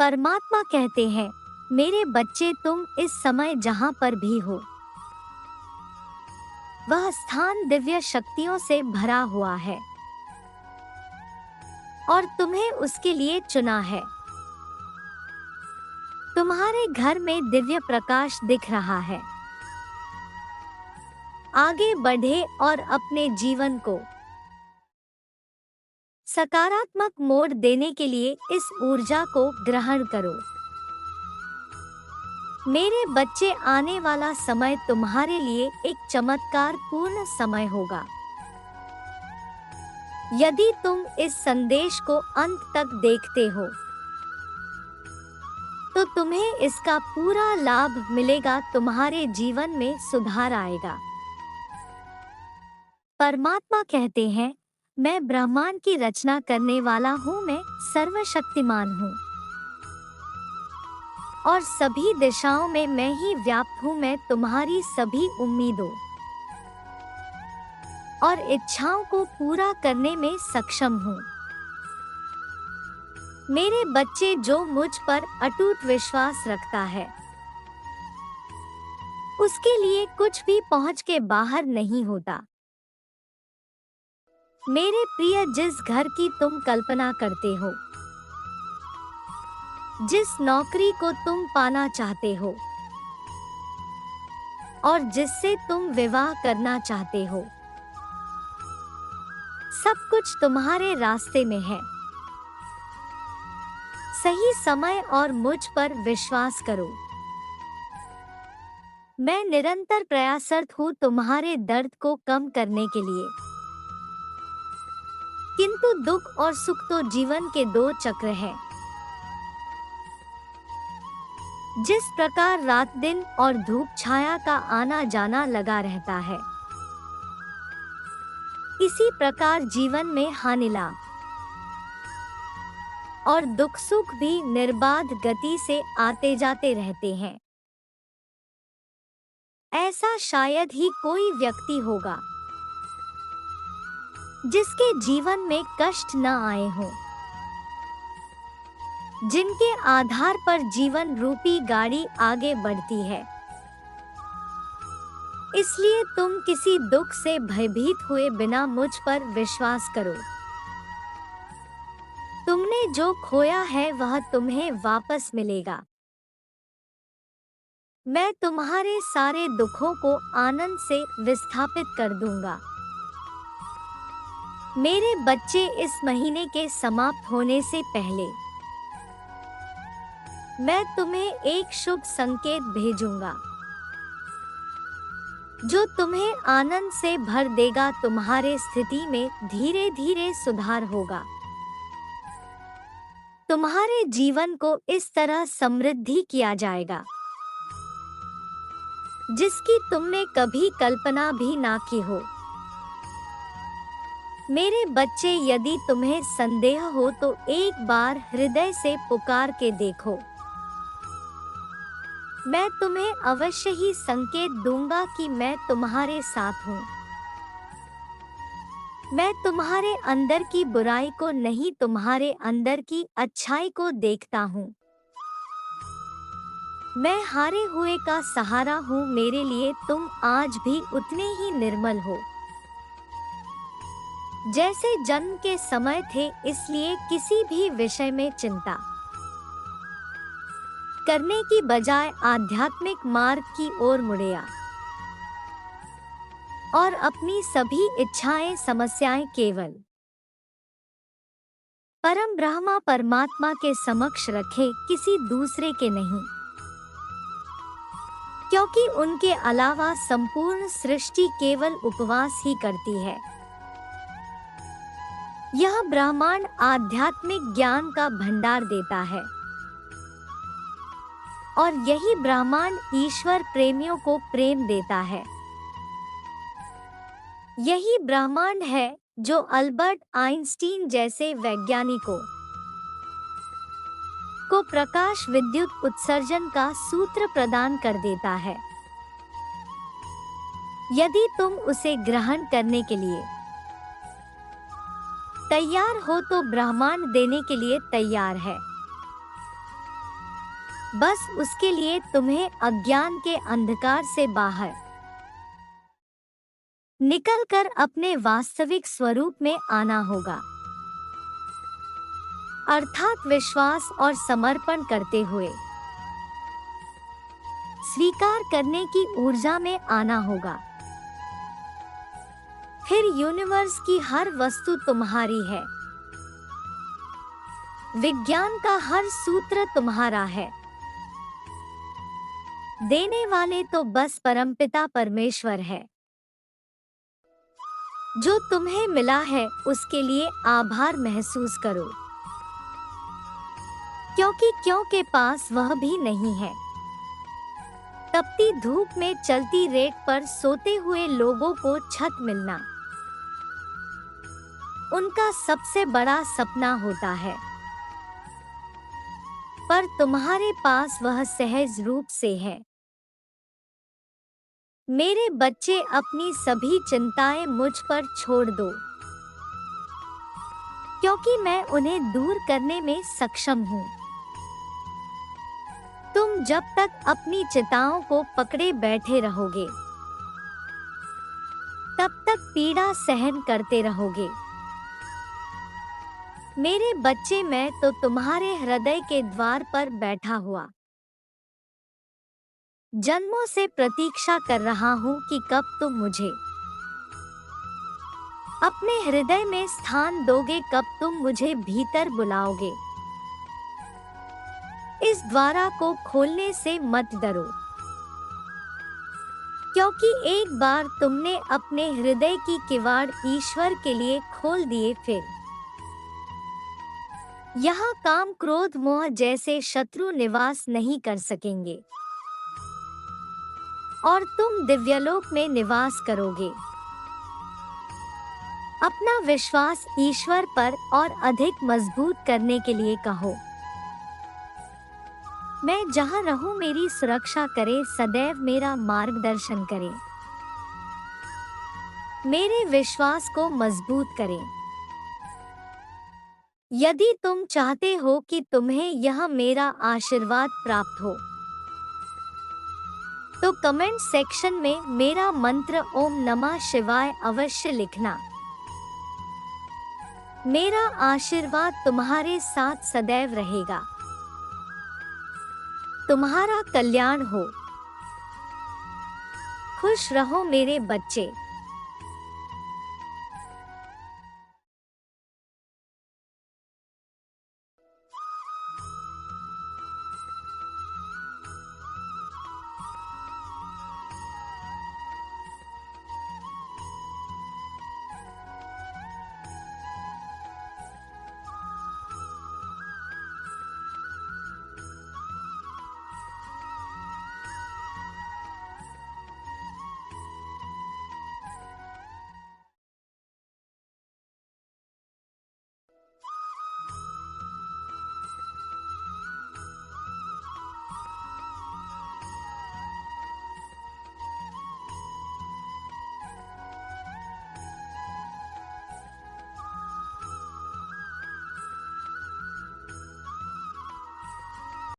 परमात्मा कहते हैं, मेरे बच्चे तुम इस समय जहाँ पर भी हो, वह स्थान दिव्य शक्तियों से भरा हुआ है और तुम्हें उसके लिए चुना है। तुम्हारे घर में दिव्य प्रकाश दिख रहा है। आगे बढ़े और अपने जीवन को सकारात्मक मोड़ देने के लिए इस ऊर्जा को ग्रहण करो। मेरे बच्चे, आने वाला समय तुम्हारे लिए एक चमत्कार पूर्ण समय होगा। यदि तुम इस संदेश को अंत तक देखते हो तो तुम्हें इसका पूरा लाभ मिलेगा, तुम्हारे जीवन में सुधार आएगा। परमात्मा कहते हैं, मैं ब्रह्मांड की रचना करने वाला हूँ, मैं सर्वशक्तिमान हूँ और सभी दिशाओं में मैं ही व्याप्त हूँ। मैं तुम्हारी सभी उम्मीदों और इच्छाओं को पूरा करने में सक्षम हूँ। मेरे बच्चे, जो मुझ पर अटूट विश्वास रखता है, उसके लिए कुछ भी पहुँच के बाहर नहीं होता। मेरे प्रिय, जिस घर की तुम कल्पना करते हो, जिस नौकरी को तुम पाना चाहते हो और जिससे तुम विवाह करना चाहते हो, सब कुछ तुम्हारे रास्ते में है। सही समय और मुझ पर विश्वास करो। मैं निरंतर प्रयासरत हूँ तुम्हारे दर्द को कम करने के लिए। किंतु दुख और सुख तो जीवन के दो चक्र हैं। जिस प्रकार रात दिन और धूप छाया का आना जाना लगा रहता है, इसी प्रकार जीवन में हानि लाभ और दुख सुख भी निर्बाध गति से आते जाते रहते हैं। ऐसा शायद ही कोई व्यक्ति होगा जिसके जीवन में कष्ट न आए हों, जिनके आधार पर जीवन रूपी गाड़ी आगे बढ़ती है। इसलिए तुम किसी दुख से भयभीत हुए बिना मुझ पर विश्वास करो। तुमने जो खोया है वह तुम्हें वापस मिलेगा। मैं तुम्हारे सारे दुखों को आनंद से विस्थापित कर दूंगा। मेरे बच्चे, इस महीने के समाप्त होने से पहले मैं तुम्हें एक शुभ संकेत भेजूंगा जो तुम्हें आनंद से भर देगा। तुम्हारे स्थिति में धीरे धीरे सुधार होगा। तुम्हारे जीवन को इस तरह समृद्धि किया जाएगा जिसकी तुमने कभी कल्पना भी ना की हो। मेरे बच्चे, यदि तुम्हें संदेह हो तो एक बार हृदय से पुकार के देखो। मैं तुम्हें अवश्य ही संकेत दूंगा कि मैं तुम्हारे साथ हूँ। मैं तुम्हारे अंदर की बुराई को नहीं, तुम्हारे अंदर की अच्छाई को देखता हूँ। मैं हारे हुए का सहारा हूँ। मेरे लिए तुम आज भी उतने ही निर्मल हो जैसे जन्म के समय थे। इसलिए किसी भी विषय में चिंता करने की बजाय आध्यात्मिक मार्ग की ओर मुड़ेया और अपनी सभी इच्छाएं, समस्याएं केवल परम ब्रह्मा परमात्मा के समक्ष रखे, किसी दूसरे के नहीं, क्योंकि उनके अलावा संपूर्ण सृष्टि केवल उपवास ही करती है। यह ब्रह्मांड आध्यात्मिक ज्ञान का भंडार देता है और यही ब्रह्मांड ईश्वर प्रेमियों को प्रेम देता है। यही ब्रह्मांड है जो अल्बर्ट आइंस्टीन जैसे वैज्ञानिकों को प्रकाश विद्युत उत्सर्जन का सूत्र प्रदान कर देता है। यदि तुम उसे ग्रहण करने के लिए तैयार हो तो ब्रह्मांड देने के लिए तैयार है। बस उसके लिए तुम्हें अज्ञान के अंधकार से बाहर निकलकर अपने वास्तविक स्वरूप में आना होगा, अर्थात विश्वास और समर्पण करते हुए स्वीकार करने की ऊर्जा में आना होगा। फिर यूनिवर्स की हर वस्तु तुम्हारी है, विज्ञान का हर सूत्र तुम्हारा है। देने वाले तो बस परमपिता परमेश्वर है। जो तुम्हें मिला है उसके लिए आभार महसूस करो, क्योंकि क्यों के पास वह भी नहीं है। तपती धूप में चलती रेत पर सोते हुए लोगों को छत मिलना उनका सबसे बड़ा सपना होता है, पर तुम्हारे पास वह सहज रूप से है। मेरे बच्चे, अपनी सभी चिंताएं मुझ पर छोड़ दो, क्योंकि मैं उन्हें दूर करने में सक्षम हूँ। तुम जब तक अपनी चिंताओं को पकड़े बैठे रहोगे, तब तक पीड़ा सहन करते रहोगे। मेरे बच्चे, मैं तो तुम्हारे हृदय के द्वार पर बैठा हुआ जन्मों से प्रतीक्षा कर रहा हूँ कि कब तुम मुझे अपने हृदय में स्थान दोगे, कब तुम मुझे भीतर बुलाओगे। इस द्वारा को खोलने से मत डरो, क्योंकि एक बार तुमने अपने हृदय की किवाड़ ईश्वर के लिए खोल दिए, फिर यहाँ काम, क्रोध, मोह जैसे शत्रु निवास नहीं कर सकेंगे और तुम दिव्यलोक में निवास करोगे। अपना विश्वास ईश्वर पर और अधिक मजबूत करने के लिए कहो, मैं जहाँ रहूं मेरी सुरक्षा करे, सदैव मेरा मार्गदर्शन करे, मेरे विश्वास को मजबूत करें। यदि तुम चाहते हो कि तुम्हें यह मेरा आशीर्वाद प्राप्त हो, तो कमेंट सेक्शन में मेरा मंत्र ओम नमः शिवाय अवश्य लिखना। मेरा आशीर्वाद तुम्हारे साथ सदैव रहेगा। तुम्हारा कल्याण हो। खुश रहो मेरे बच्चे।